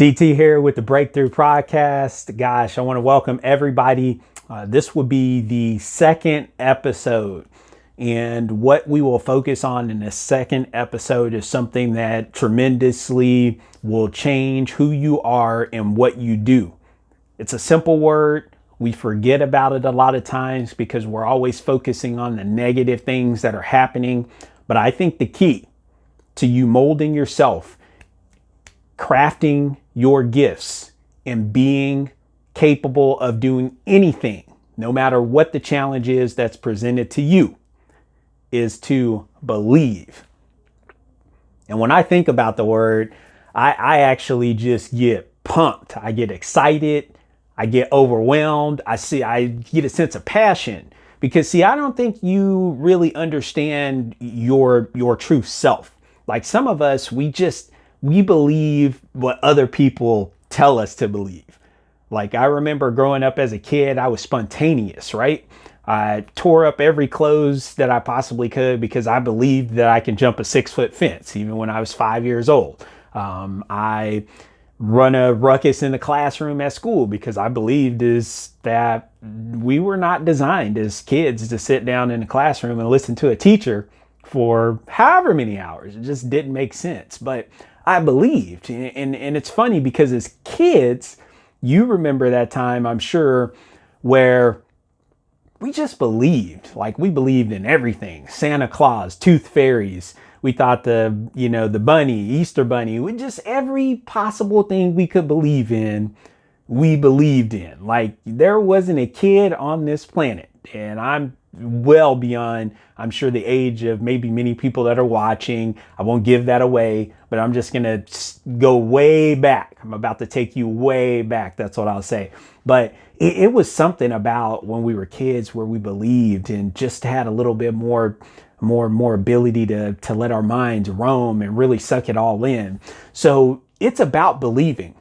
DT here with the Breakthrough Podcast. Gosh, I want to welcome everybody. This will be the second episode. And what we will focus on in the second episode is something that tremendously will change who you are and what you do. It's a simple word. We forget about it a lot of times because we're always focusing on the negative things that are happening. But I think the key to you molding yourself, crafting your gifts, and being capable of doing anything, no matter what the challenge is that's presented to you, is to believe. And when I think about the word, I actually just get pumped. I get excited. I get overwhelmed. I get a sense of passion because I don't think you really understand your true self. Like some of us, we believe what other people tell us to believe. Like I remember growing up as a kid, I was spontaneous, right? I tore up every clothes that I possibly could because I believed that I can jump a 6-foot fence, even when I was 5 years old. I run a ruckus in the classroom at school because I believed that we were not designed as kids to sit down in the classroom and listen to a teacher for however many hours. It just didn't make sense. But I believed. And it's funny because as kids, you remember that time, I'm sure, where we just believed. Like we believed in everything. Santa Claus, tooth fairies. We thought the bunny, Easter bunny, just every possible thing we could believe in, we believed in. Like there wasn't a kid on this planet, and I'm well beyond, I'm sure, the age of maybe many people that are watching. I won't give that away, but I'm just going to go way back. I'm about to take you way back. That's what I'll say. But it was something about when we were kids where we believed and just had a little bit more ability to let our minds roam and really suck it all in. So it's about believing.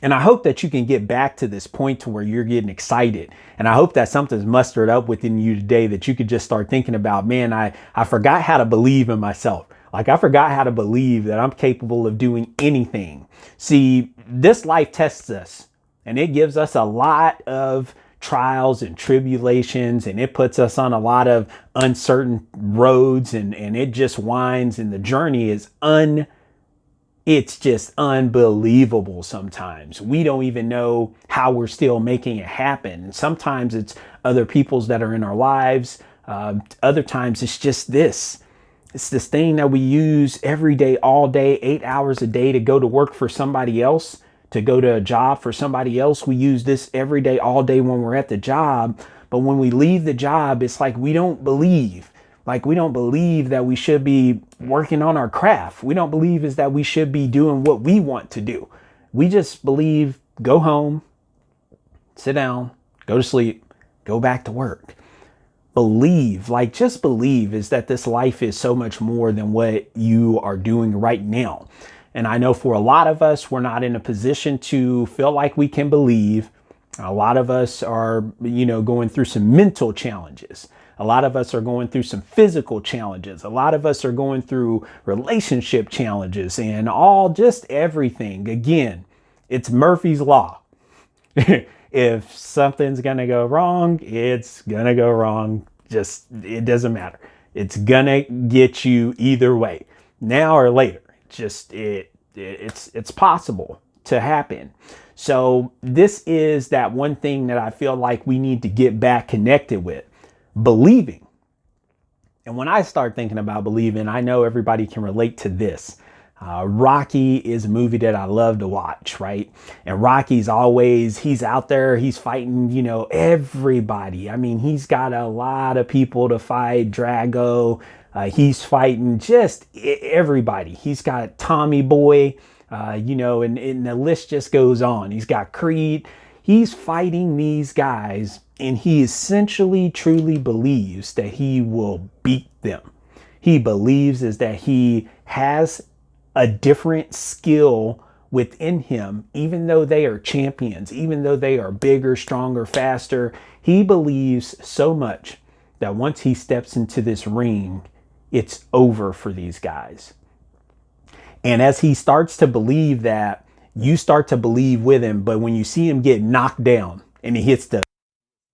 And I hope that you can get back to this point to where you're getting excited. And I hope that something's mustered up within you today that you could just start thinking about, man, I forgot how to believe in myself. Like I forgot how to believe that I'm capable of doing anything. See, this life tests us and it gives us a lot of trials and tribulations, and it puts us on a lot of uncertain roads, and it just winds, and the journey is it's just unbelievable sometimes. We don't even know how we're still making it happen. And sometimes it's other people's that are in our lives. Other times it's just this. It's this thing that we use every day, all day, 8 hours a day to go to work for somebody else, to go to a job for somebody else. We use this every day, all day when we're at the job. But when we leave the job, it's like we don't believe. Like we don't believe that we should be working on our craft. We don't believe is that we should be doing what we want to do. We just believe, go home, sit down, go to sleep, go back to work. Believe, like just believe is that this life is so much more than what you are doing right now. And I know for a lot of us, we're not in a position to feel like we can believe. A lot of us are, going through some mental challenges. A lot of us are going through some physical challenges. A lot of us are going through relationship challenges and just everything. Again, it's Murphy's Law. If something's going to go wrong, it's going to go wrong. It doesn't matter. It's going to get you either way, now or later. It's possible to happen. So this is that one thing that I feel like we need to get back connected with. Believing. And when I start thinking about believing, I know everybody can relate to this. Rocky is a movie that I love to watch, right? And Rocky's he's out there, he's fighting, everybody. I mean, he's got a lot of people to fight. Drago, he's fighting just everybody. He's got Tommy Boy, and the list just goes on. He's got Creed. He's fighting these guys, and he essentially truly believes that he will beat them. He believes is that he has a different skill within him, even though they are champions, even though they are bigger, stronger, faster. He believes so much that once he steps into this ring, it's over for these guys. And as he starts to believe that, you start to believe with him. But when you see him get knocked down and he hits the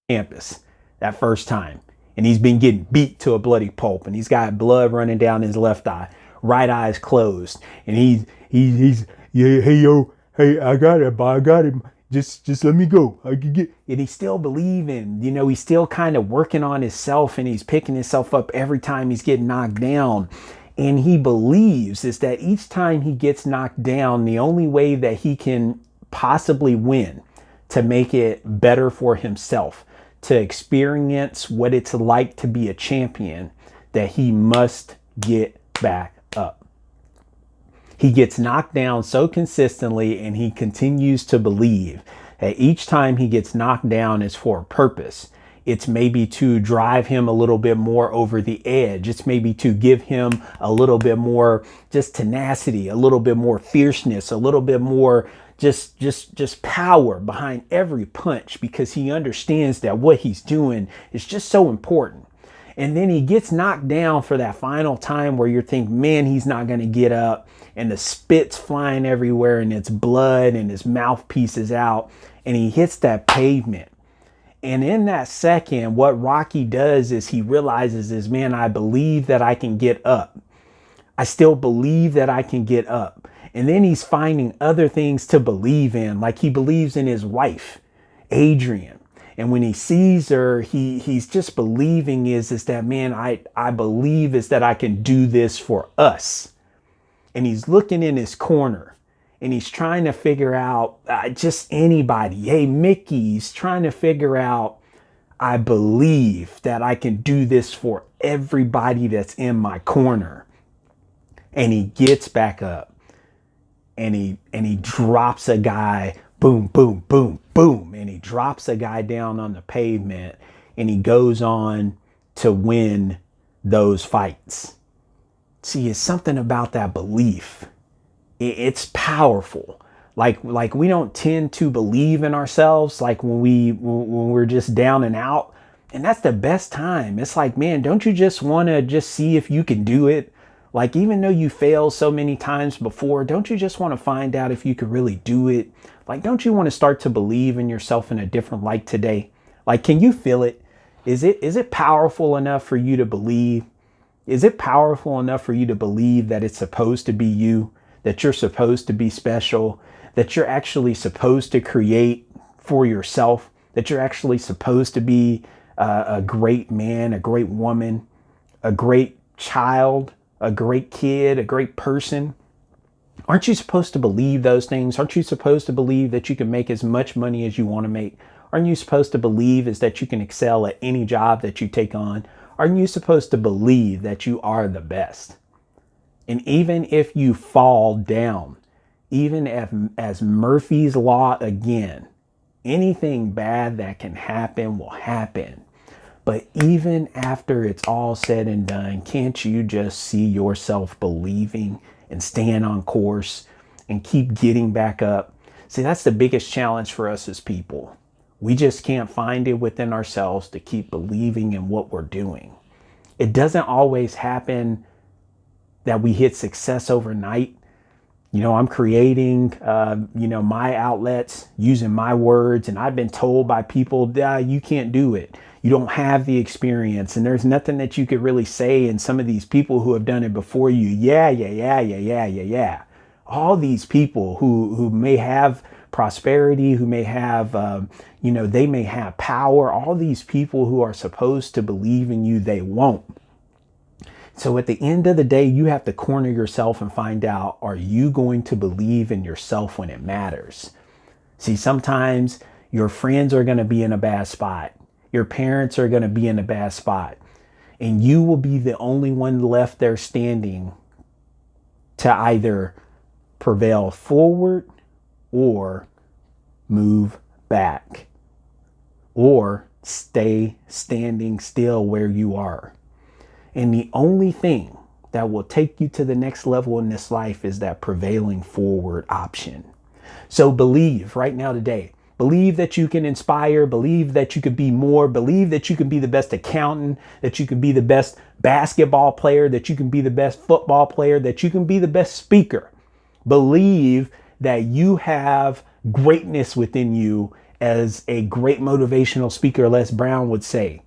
campus that first time, and he's been getting beat to a bloody pulp, and he's got blood running down his left eye, right eye's closed, and he's yeah, hey yo, hey, I got it, I got him. Just let me go. I can get. And he's still believing, he's still kind of working on himself, and he's picking himself up every time he's getting knocked down. And he believes is that each time he gets knocked down, the only way that he can possibly win, to make it better for himself, to experience what it's like to be a champion, that he must get back up. He gets knocked down so consistently, and he continues to believe that each time he gets knocked down is for a purpose. It's maybe to drive him a little bit more over the edge. It's maybe to give him a little bit more just tenacity, a little bit more fierceness, a little bit more just power behind every punch, because he understands that what he's doing is just so important. And then he gets knocked down for that final time where you're thinking, man, he's not going to get up, and the spit's flying everywhere, and it's blood, and his mouthpiece is out, and he hits that pavement. And in that second, what Rocky does is he realizes is, man, I believe that I can get up. I still believe that I can get up. And then he's finding other things to believe in, like he believes in his wife, Adrian. And when he sees her, he's just believing is that, man, I believe is that I can do this for us. And he's looking in his corner, and he's trying to figure out just anybody. Hey, Mickey's trying to figure out, I believe that I can do this for everybody that's in my corner. And he gets back up, and he drops a guy, boom, boom, boom, boom. And he drops a guy down on the pavement, and he goes on to win those fights. See, it's something about that belief. It's powerful. Like we don't tend to believe in ourselves, like when we're just down and out. And that's the best time. It's like, man, don't you just want to just see if you can do it? Like, even though you failed so many times before, don't you just want to find out if you could really do it? Like, don't you want to start to believe in yourself in a different light today? Like, can you feel it? Is it powerful enough for you to believe? Is it powerful enough for you to believe that it's supposed to be you, that you're supposed to be special, that you're actually supposed to create for yourself, that you're actually supposed to be a great man, a great woman, a great child, a great kid, a great person? Aren't you supposed to believe those things? Aren't you supposed to believe that you can make as much money as you want to make? Aren't you supposed to believe is that you can excel at any job that you take on? Aren't you supposed to believe that you are the best? And even if you fall down, even as Murphy's Law again, anything bad that can happen will happen. But even after it's all said and done, can't you just see yourself believing and staying on course and keep getting back up? See, that's the biggest challenge for us as people. We just can't find it within ourselves to keep believing in what we're doing. It doesn't always happen that we hit success overnight. I'm creating, my outlets using my words, and I've been told by people, you can't do it. You don't have the experience, and there's nothing that you could really say. And some of these people who have done it before you, yeah. All these people who may have prosperity, who may have, they may have power. All these people who are supposed to believe in you, they won't. So at the end of the day, you have to corner yourself and find out, are you going to believe in yourself when it matters? See, sometimes your friends are going to be in a bad spot. Your parents are going to be in a bad spot. And you will be the only one left there standing to either prevail forward or move back or stay standing still where you are. And the only thing that will take you to the next level in this life is that prevailing forward option. So believe right now today. Believe that you can inspire. Believe that you could be more. Believe that you can be the best accountant, that you can be the best basketball player, that you can be the best football player, that you can be the best speaker. Believe that you have greatness within you, as a great motivational speaker, Les Brown, would say.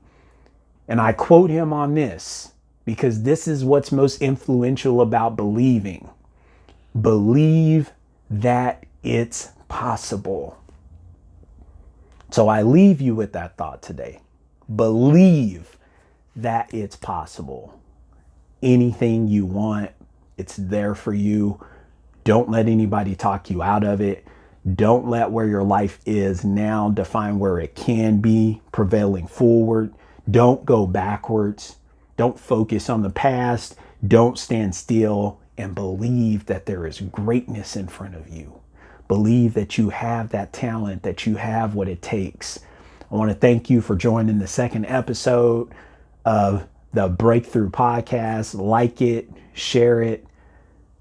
And I quote him on this because this is what's most influential about believing. Believe that it's possible. So I leave you with that thought today. Believe that it's possible. Anything you want, it's there for you. Don't let anybody talk you out of it. Don't let where your life is now define where it can be prevailing forward. Don't go backwards. Don't focus on the past. Don't stand still, and believe that there is greatness in front of you. Believe that you have that talent, that you have what it takes. I want to thank you for joining the second episode of the Breakthrough Podcast. Like it, share it,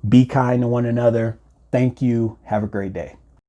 be kind to one another. Thank you. Have a great day.